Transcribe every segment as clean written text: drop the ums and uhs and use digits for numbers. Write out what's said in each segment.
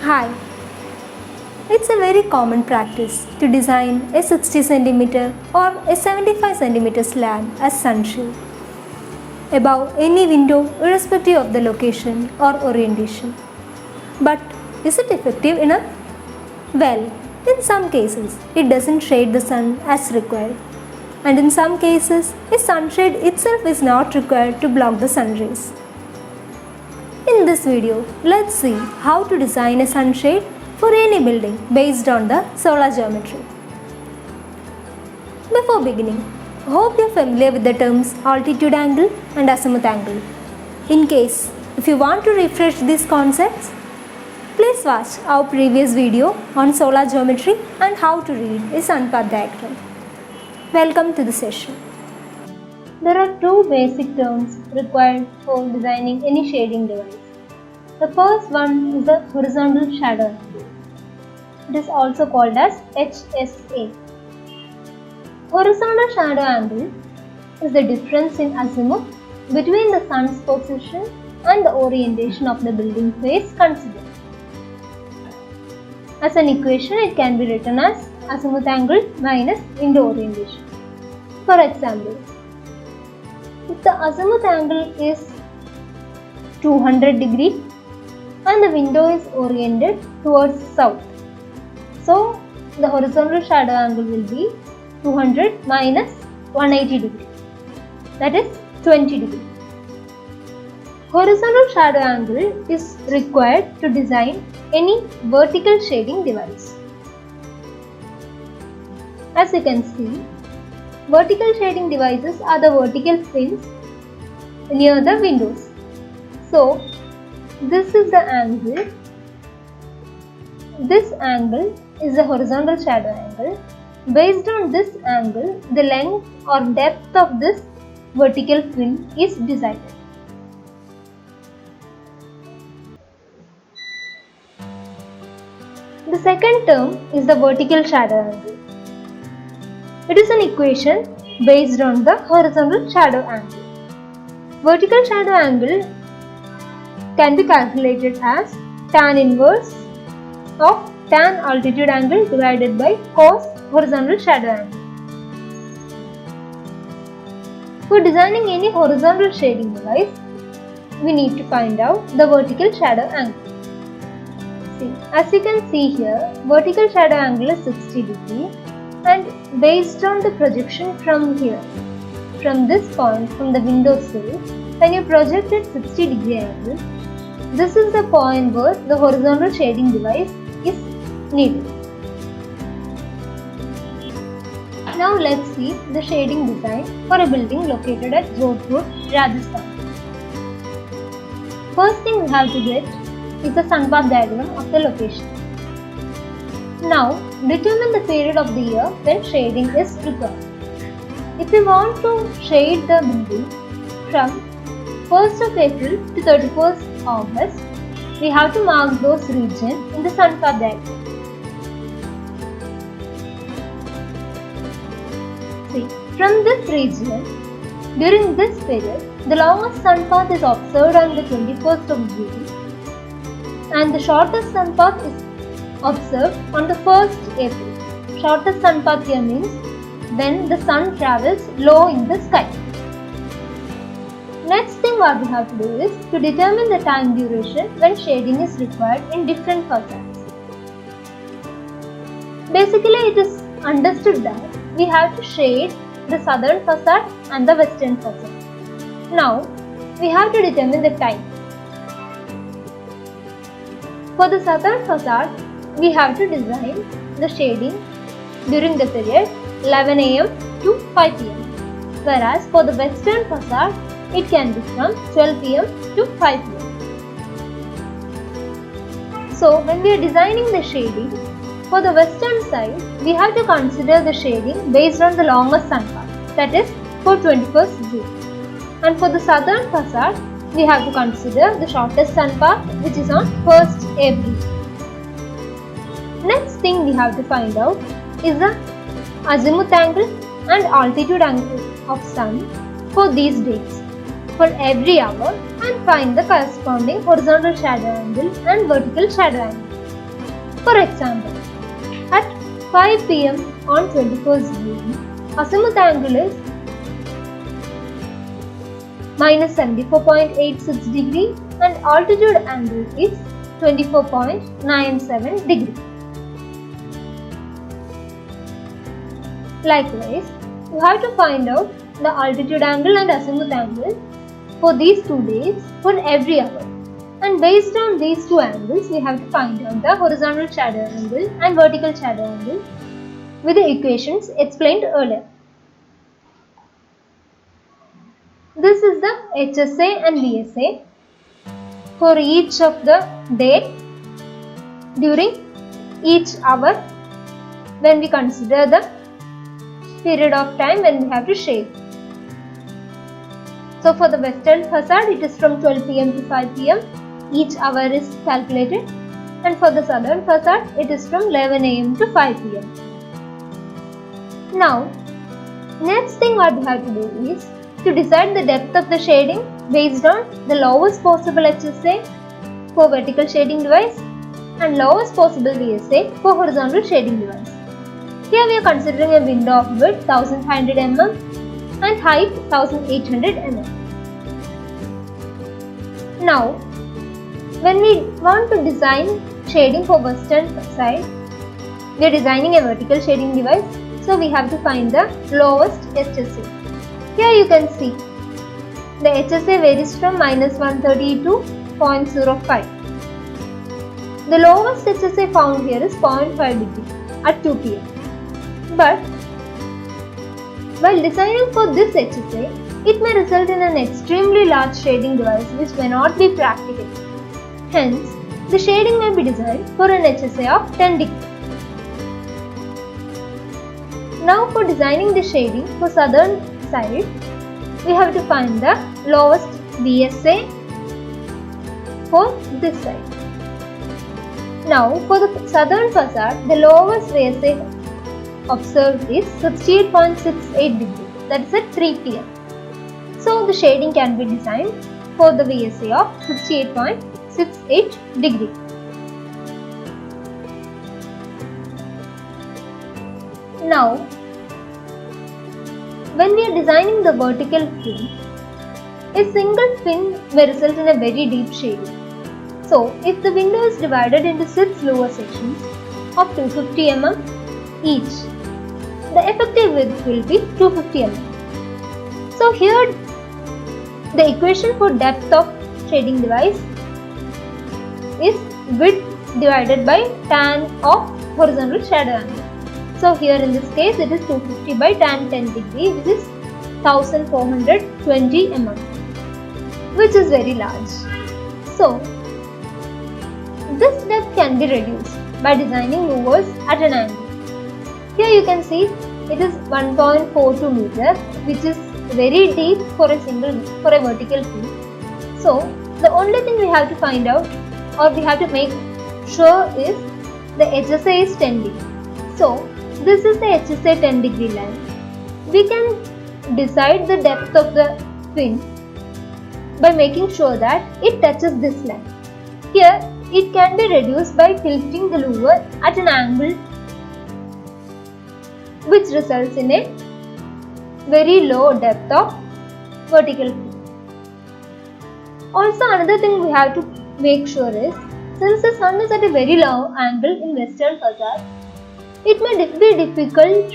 Hi. It's a very common practice to design a 60 cm or a 75 cm slab as sunshade above any window irrespective of the location or orientation. But is it effective enough? Well, in some cases it doesn't shade the sun as required, and in some cases a sunshade itself is not required to block the sun rays. In this video, let's see how to design a sunshade for any building based on the solar geometry. Before beginning, hope you're familiar with the terms altitude angle and azimuth angle. In case, if you want to refresh these concepts, please watch our previous video on solar geometry and how to read a sun path diagram. Welcome to the session. There are two basic terms required for designing any shading device. The first one is the horizontal shadow angle. It is also called as HSA. Horizontal shadow angle is the difference in azimuth between the sun's position and the orientation of the building face considered. As an equation, it can be written as azimuth angle minus window orientation. For example, if the azimuth angle is 200 degree and the window is oriented towards south, so the horizontal shadow angle will be 200 minus 180 degree, that is 20 degree. Horizontal shadow angle is required to design any vertical shading device. As you can see, vertical shading devices are the vertical fins near the windows. So, this is the angle. This angle is the horizontal shadow angle. Based on this angle, the length or depth of this vertical fin is decided. The second term is the vertical shadow angle. It is an equation based on the horizontal shadow angle. Vertical shadow angle can be calculated as tan inverse of tan altitude angle divided by cos horizontal shadow angle. For designing any horizontal shading device, we need to find out the vertical shadow angle. See, as you can see here, vertical shadow angle is 60 degree, and based on the projection from here, from this point, from the window sill, when you project at 60 degree angle, this is the point where the horizontal shading device is needed. Now let's see the shading design for a building located at Jodhpur, Rajasthan. First thing we have to get is the sun path diagram of the location. Now determine the period of the year when shading is required. If we want to shade the building from 1st of April to 31st August, we have to mark those regions in the sun path diagram. See, from this region, during this period, the longest sun path is observed on the 21st of June and the shortest sun path is observed on the 1st April. Shortest sun path here means when the sun travels low in the sky. Next thing what we have to do is to determine the time duration when shading is required in different facades. Basically, it is understood that we have to shade the southern facade and the western facade. Now, we have to determine the time. For the southern facade, we have to design the shading during the period 11 am to 5 pm. Whereas for the western facade, it can be from 12 pm to 5 pm. So, when we are designing the shading, for the western side, we have to consider the shading based on the longest sun path, that is for 21st June. And for the southern facade, we have to consider the shortest sun path, which is on 1st April. Next thing we have to find out is the azimuth angle and altitude angle of sun for these dates for every hour and find the corresponding horizontal shadow angle and vertical shadow angle. For example, at 5 pm on 21st June, azimuth angle is minus 74.86 degree and altitude angle is 24.97 degree. Likewise, you have to find out the altitude angle and azimuth angle for these 2 days for every hour. And based on these two angles, we have to find out the horizontal shadow angle and vertical shadow angle with the equations explained earlier. This is the HSA and VSA for each of the day during each hour when we consider the period of time when we have to shade. So for the western facade, it is from 12 pm to 5 pm. Each hour is calculated, and for the southern facade, it is from 11 am to 5 pm. Now, next thing what we have to do is to decide the depth of the shading based on the lowest possible HSA for vertical shading device and lowest possible VSA for horizontal shading device. Here we are considering a window of width 1500 mm and height 1800 mm. Now, when we want to design shading for western side, we are designing a vertical shading device, so we have to find the lowest HSA. Here you can see the HSA varies from minus 130 to 0.05. The lowest HSA found here is 0.5 degree at 2 pm. But while designing for this HSA, it may result in an extremely large shading device which may not be practical. Hence, the shading may be designed for an HSA of 10 degree. Now for designing the shading for southern side, we have to find the lowest VSA for this side. Now for the southern facade, the lowest VSA observed is 68.68 degree, that is at 3 pm. So the shading can be designed for the VSA of 68.68 degree. Now, when we are designing the vertical fin, a single fin may result in a very deep shading. So, if the window is divided into 6 lower sections of 250 mm each, the effective width will be 250 mm. So, here the equation for depth of shading device is width divided by tan of horizontal shadow angle. So here in this case it is 250 by tan 10 degree, which is 1420 mm, which is very large. So this depth can be reduced by designing louvers at an angle. Here you can see it is 1.42 meter, which is very deep for a vertical fin. So the only thing we have to find out, or we have to make sure, is the HSA is 10 degree. So this is the HSA 10 degree line. We can decide the depth of the fin by making sure that it touches this line. Here it can be reduced by tilting the louver at an angle which results in a very low depth of vertical fin. Also, another thing we have to make sure is, since the sun is at a very low angle in western facade, it may be difficult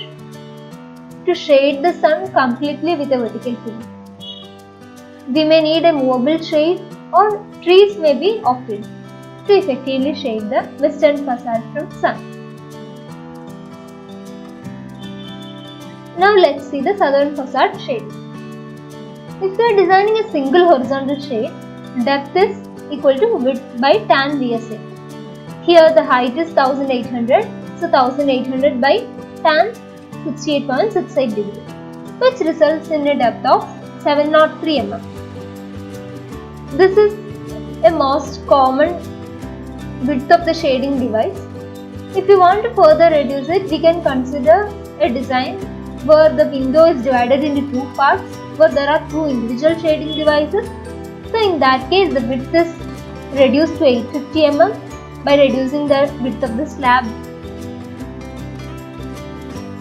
to shade the sun completely with a vertical fin. We may need a movable shade, or trees may be opted to effectively shade the western facade from sun. Now let's see the southern facade shade. If we are designing a single horizontal shade, depth is equal to width by tan VSA. Here the height is 1800, so 1800 by tan 68.68 degree, which results in a depth of 703 mm. This is a most common width of the shading device. If you want to further reduce it, we can consider a design where the window is divided into two parts, where there are two individual shading devices. So in that case, the width is reduced to 850 mm by reducing the width of the slab.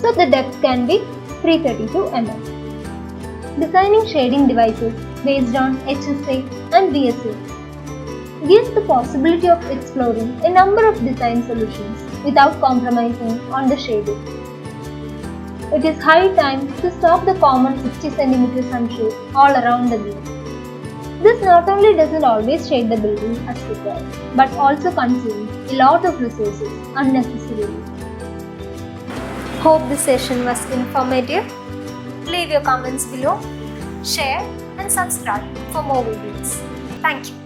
So the depth can be 332 mm. Designing shading devices based on HSA and VSA gives the possibility of exploring a number of design solutions without compromising on the shading. It is high time to stop the common 60 cm sunshade all around the beam. This not only doesn't always shade the building as required, but also consumes a lot of resources unnecessarily. Hope this session was informative. Leave your comments below, share and subscribe for more videos. Thank you.